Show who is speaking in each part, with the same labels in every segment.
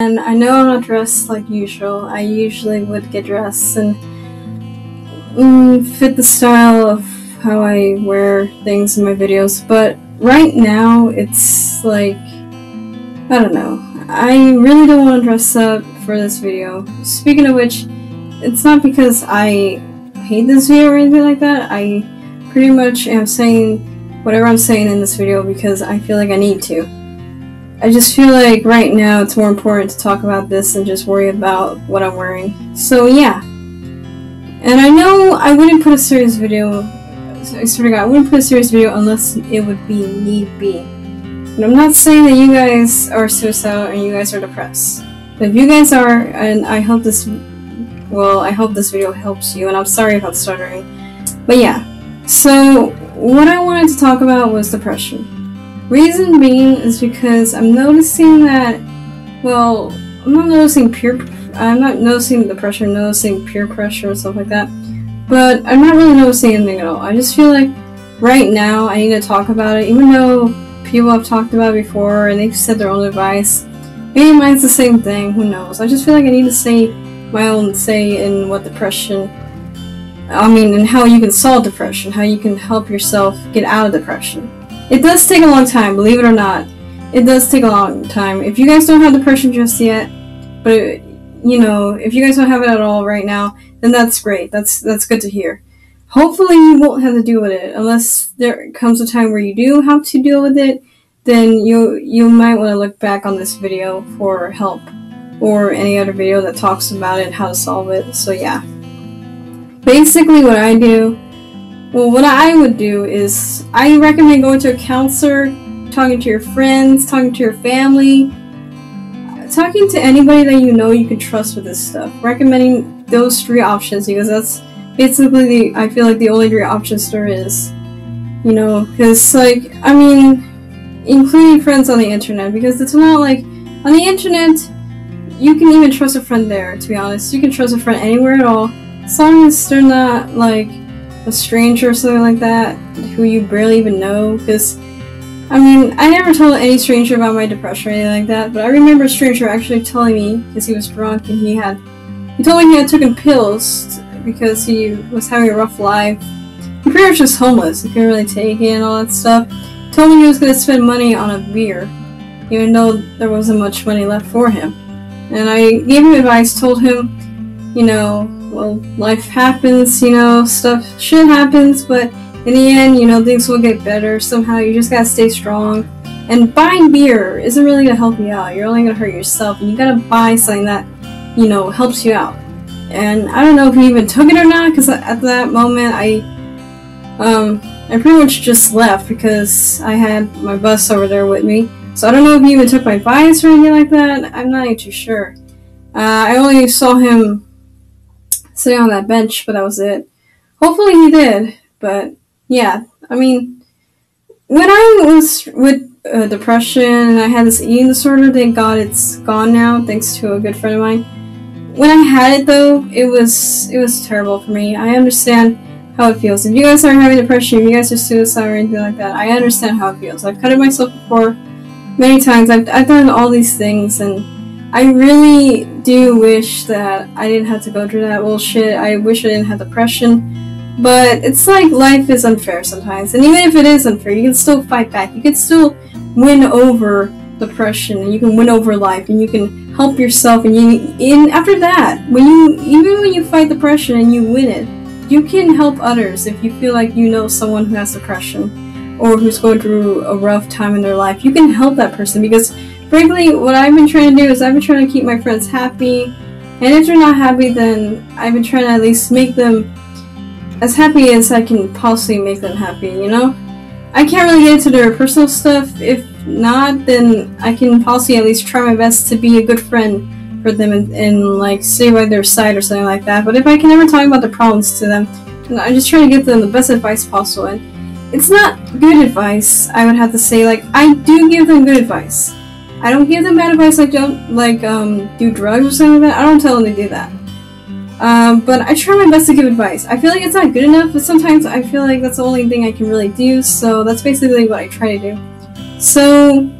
Speaker 1: And I know I'm not dressed like usual. I usually would get dressed and fit the style of how I wear things in my videos, but right now it's like, I don't know. I really don't want to dress up for this video. Speaking of which, it's not because I hate this video or anything like that. I pretty much am saying whatever I'm saying in this video because I feel like I need to. I just feel like right now it's more important to talk about this than just worry about what I'm wearing. So yeah. And I know I wouldn't put a serious video, I swear to God, I wouldn't put a serious video unless it would be need be. And I'm not saying that you guys are suicidal and you guys are depressed. But if you guys are, and I hope this video helps you, and I'm sorry about stuttering. But yeah, so what I wanted to talk about was depression. Reason being is because I'm noticing that, well, I'm not noticing depression, I'm noticing peer pressure and stuff like that. But I'm not really noticing anything at all. I just feel like right now I need to talk about it, even though people have talked about it before and they've said their own advice. Maybe mine's the same thing, who knows. I just feel like I need to say my own say in what depression, and how you can solve depression, how you can help yourself get out of depression. It does take a long time, believe it or not. It does take a long time. If you guys don't have depression just yet, but if you guys don't have it at all right now, then that's great. That's good to hear. Hopefully you won't have to deal with it unless there comes a time where you do have to deal with it. Then you might want to look back on this video for help or any other video that talks about it, how to solve it. So yeah. Basically what I would do is I recommend going to a counselor, talking to your friends, talking to your family, talking to anybody that you know you can trust with this stuff. Recommending those 3 options because that's basically I feel like the only 3 options there is. Because including friends on the internet, because it's not like on the internet you can even trust a friend there, to be honest. You can trust a friend anywhere at all, as long as they're not like a stranger or something like that who you barely even know. Because I never told any stranger about my depression or anything like that, but I remember a stranger actually telling me, because he was drunk and he told me he had taken pills because he was having a rough life. He pretty much was homeless, he couldn't really take it and all that stuff. He told me he was going to spend money on a beer, even though there wasn't much money left for him. And I gave him advice, told him, well, life happens, shit happens, but in the end, things will get better. Somehow you just gotta stay strong. And buying beer isn't really gonna help you out. You're only gonna hurt yourself, and you gotta buy something that, helps you out. And I don't know if he even took it or not, because at that moment I pretty much just left because I had my bus over there with me. So I don't know if he even took my advice or anything like that. I'm not even too sure. I only saw him sitting on that bench, but that was it. Hopefully he did, but yeah, when I was with depression and I had this eating disorder, thank God it's gone now, thanks to a good friend of mine. When I had it though, it was terrible for me. I understand how it feels. If you guys are having depression, if you guys are suicidal or anything like that, I understand how it feels. I've cut it myself before many times. I've done all these things, and I really do wish that I didn't have to go through that bullshit. I wish I didn't have depression. But it's like life is unfair sometimes, and even if it is unfair, you can still fight back. You can still win over depression, and you can win over life, and you can help yourself. And after that, even when you fight depression and you win it, you can help others if you feel like you know someone who has depression or who's going through a rough time in their life. You can help that person because, frankly, what I've been trying to do is I've been trying to keep my friends happy, and if they're not happy, then I've been trying to at least make them as happy as I can possibly make them happy, I can't really get into their personal stuff. If not, then I can possibly at least try my best to be a good friend for them and like stay by their side or something like that. But if I can never talk about the problems to them, then I just try to give them the best advice possible. And it's not good advice, I would have to say. Like, I do give them good advice. I don't give them bad advice, like do drugs or something like that. I don't tell them to do that. But I try my best to give advice. I feel like it's not good enough, but sometimes I feel like that's the only thing I can really do, so that's basically what I try to do. So,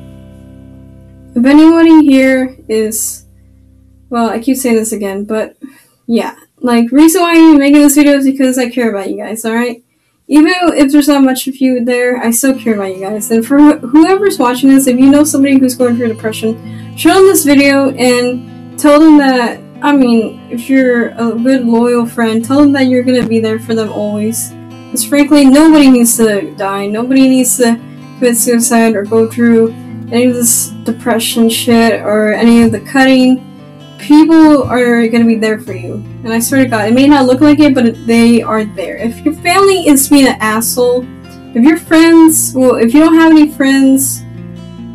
Speaker 1: if anybody here is well, I keep saying this again, but yeah. Like, reason why I'm making this video is because I care about you guys, alright? Even if there's not much of you there, I still care about you guys. And for whoever's watching this, if you know somebody who's going through depression, show them this video and tell them that, I mean, if you're a good, loyal friend, tell them that you're gonna be there for them always. Because frankly, nobody needs to die. Nobody needs to commit suicide or go through any of this depression shit or any of the cutting. People are gonna be there for you, and I swear to God, it may not look like it, but they are there. If your family is being an asshole, if your friends, well, if you don't have any friends,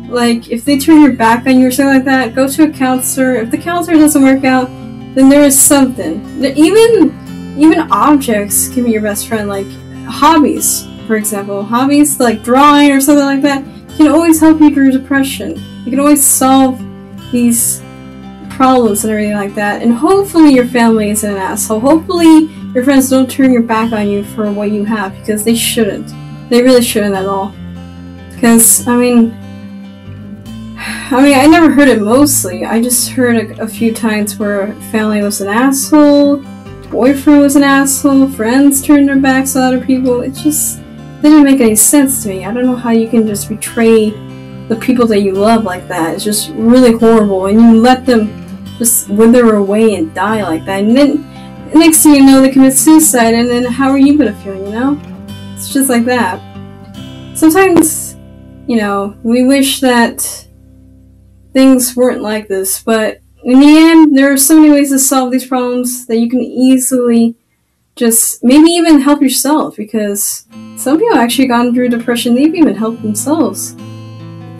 Speaker 1: like, if they turn your back on you or something like that, go to a counselor. If the counselor doesn't work out, then there is something. Even objects can be your best friend, like hobbies, for example. Hobbies like drawing or something like that can always help you through depression. You can always solve these problems and everything like that, and hopefully your family isn't an asshole. Hopefully your friends don't turn your back on you for what you have, because they shouldn't. They really shouldn't at all. Because, I mean, I never heard it mostly. I just heard a few times where family was an asshole, boyfriend was an asshole, friends turned their backs on other people. It just didn't make any sense to me. I don't know how you can just betray the people that you love like that. It's just really horrible, and you let them just wither away and die like that, and then next thing you know, they commit suicide, and then how are you gonna feel, you know? It's just like that. Sometimes, you know, we wish that things weren't like this, but in the end, there are so many ways to solve these problems that you can easily just maybe even help yourself, because some people actually gone through depression, they've even helped themselves.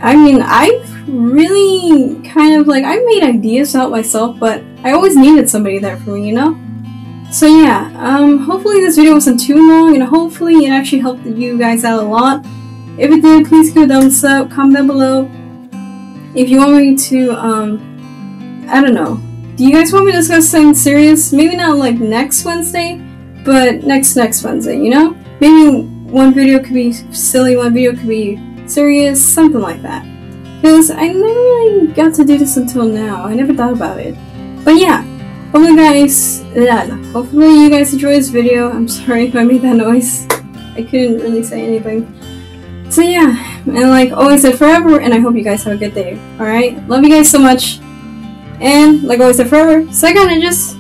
Speaker 1: I mean, I've really kind of, like, I made ideas out myself, but I always needed somebody there for me, you know? So yeah, hopefully this video wasn't too long, and hopefully it actually helped you guys out a lot. If it did, please give a thumbs up, comment down below. If you want me to, I don't know. Do you guys want me to discuss something serious? Maybe not like next Wednesday, but next Wednesday, you know? Maybe one video could be silly, one video could be serious, something like that. Because I never really got to do this until now. I never thought about it. But yeah, hopefully you guys enjoyed this video. I'm sorry if I made that noise. I couldn't really say anything. So yeah, and like always said forever, and I hope you guys have a good day. Alright? Love you guys so much. And like always said forever, Saigon Ninjas!